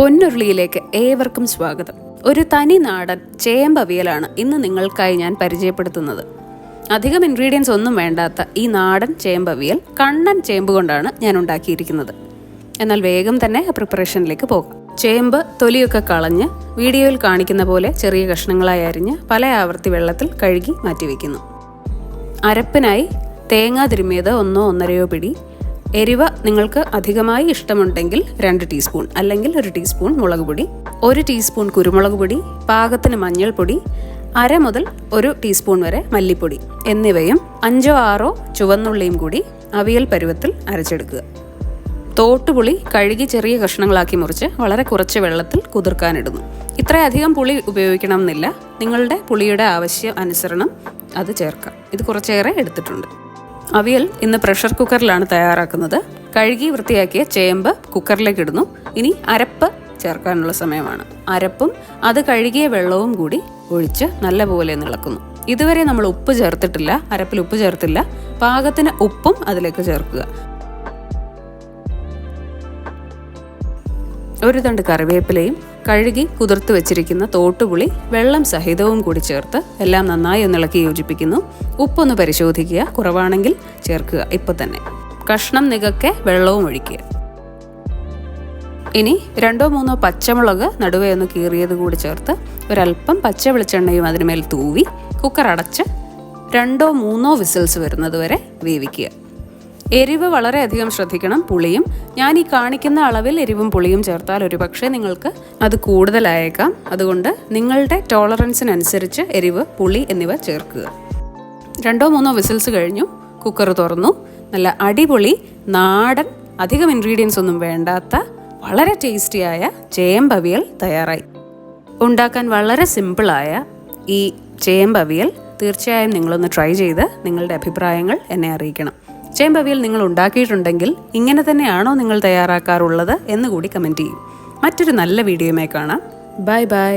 പൊന്നുരുളിയിലേക്ക് ഏവർക്കും സ്വാഗതം. ഒരു തനി നാടൻ ചേമ്പവിയലാണ് ഇന്ന് നിങ്ങൾക്കായി ഞാൻ പരിചയപ്പെടുത്തുന്നത്. അധികം ഇൻഗ്രീഡിയൻസ് ഒന്നും വേണ്ടാത്ത ഈ നാടൻ ചേമ്പവിയൽ കണ്ണൻ ചേമ്പ് കൊണ്ടാണ് ഞാൻ ഉണ്ടാക്കിയിരിക്കുന്നത്. എന്നാൽ വേഗം തന്നെ പ്രിപ്പറേഷനിലേക്ക് പോകാം. ചേമ്പ് തൊലിയൊക്കെ കളഞ്ഞ് വീഡിയോയിൽ കാണിക്കുന്ന പോലെ ചെറിയ കഷ്ണങ്ങളായി അരിഞ്ഞ് പല ആവർത്തി വെള്ളത്തിൽ കഴുകി മാറ്റിവെക്കുന്നു. അരപ്പിനായി തേങ്ങ തിരുമ്മിയത് 1-1.5 പിടി, എരിവ് നിങ്ങൾക്ക് അധികമായി ഇഷ്ടമുണ്ടെങ്കിൽ 2 ടീസ്പൂൺ അല്ലെങ്കിൽ 1 ടീസ്പൂൺ മുളക് പൊടി, 1 ടീസ്പൂൺ കുരുമുളക് പൊടി, പാകത്തിന് മഞ്ഞൾപ്പൊടി, 1/2 മുതൽ 1 ടീസ്പൂൺ വരെ മല്ലിപ്പൊടി എന്നിവയും 5-6 ചുവന്നുള്ളിയും കൂടി അവിയൽ പരുവത്തിൽ അരച്ചെടുക്കുക. തോട്ടുപുളി കഴുകി ചെറിയ കഷ്ണങ്ങളാക്കി മുറിച്ച് വളരെ കുറച്ച് വെള്ളത്തിൽ കുതിർക്കാനിടുന്നു. ഇത്രയധികം പുളി ഉപയോഗിക്കണം എന്നില്ല, നിങ്ങളുടെ പുളിയുടെ ആവശ്യം അനുസരണം അത് ചേർക്കാം. ഇത് കുറച്ചേറെ എടുത്തിട്ടുണ്ട്. അവിയൽ ഇന്ന് പ്രഷർ കുക്കറിലാണ് തയ്യാറാക്കുന്നത്. കഴുകി വൃത്തിയാക്കിയ ചേമ്പ് കുക്കറിലേക്ക് ഇടുന്നു. ഇനി അരപ്പ് ചേർക്കാനുള്ള സമയമാണ്. അരപ്പും അത് കഴുകിയ വെള്ളവും കൂടി ഒഴിച്ച് നല്ലപോലെ ഇളക്കുന്നു. ഇതുവരെ നമ്മൾ ഉപ്പ് ചേർത്തിട്ടില്ല, അരപ്പിൽ ഉപ്പ് ചേർത്തില്ല. പാകത്തിന് ഉപ്പും അതിലേക്ക് ചേർക്കുക. 1 തണ്ട് കറിവേപ്പിലയും കഴുകി കുതിർത്ത് വെച്ചിരിക്കുന്ന തോട്ടുപുളി വെള്ളം സഹിതവും കൂടി ചേർത്ത് എല്ലാം നന്നായി ഇളക്കി യോജിപ്പിക്കുന്നു. ഉപ്പൊന്ന് പരിശോധിക്കുക, കുറവാണെങ്കിൽ ചേർക്കുക ഇപ്പം തന്നെ. കഷ്ണം നികക്കെ വെള്ളവും ഒഴിക്കുക. ഇനി 2-3 പച്ചമുളക് നടുവേ ഒന്ന് കീറിയത് കൂടി ചേർത്ത് ഒരല്പം പച്ച വെളിച്ചെണ്ണയും അതിനുമേൽ തൂവി കുക്കർ അടച്ച് 2-3 വിസിൽസ് വരുന്നത് വരെ വേവിക്കുക. എരിവ് വളരെയധികം ശ്രദ്ധിക്കണം. പുളിയും ഞാൻ ഈ കാണിക്കുന്ന അളവിൽ എരിവും പുളിയും ചേർത്താൽ ഒരുപക്ഷെ നിങ്ങൾക്ക് അത് കൂടുതലായേക്കാം. അതുകൊണ്ട് നിങ്ങളുടെ ടോളറൻസിനനുസരിച്ച് എരിവ്, പുളി എന്നിവ ചേർക്കുക. 2-3 വിസിൽസ് കഴിഞ്ഞു. കുക്കർ തുറന്നു. നല്ല അടിപൊളി നാടൻ, അധികം ഇൻഗ്രീഡിയൻസ് ഒന്നും വേണ്ടാത്ത വളരെ ടേസ്റ്റിയായ ചേമ്പവിയൽ തയ്യാറായി. ഉണ്ടാക്കാൻ വളരെ സിമ്പിളായ ഈ ചേമ്പവിയൽ തീർച്ചയായും നിങ്ങളൊന്ന് ട്രൈ ചെയ്ത് നിങ്ങളുടെ അഭിപ്രായങ്ങൾ എന്നെ അറിയിക്കണം. ചേമ്പവിയൽ നിങ്ങൾ ഉണ്ടാക്കിയിട്ടുണ്ടെങ്കിൽ ഇങ്ങനെ തന്നെയാണോ നിങ്ങൾ തയ്യാറാക്കാറുള്ളത് എന്ന് കൂടി കമൻറ്റ് ചെയ്യും. മറ്റൊരു നല്ല വീഡിയോയുമായി കാണാം. Bye bye.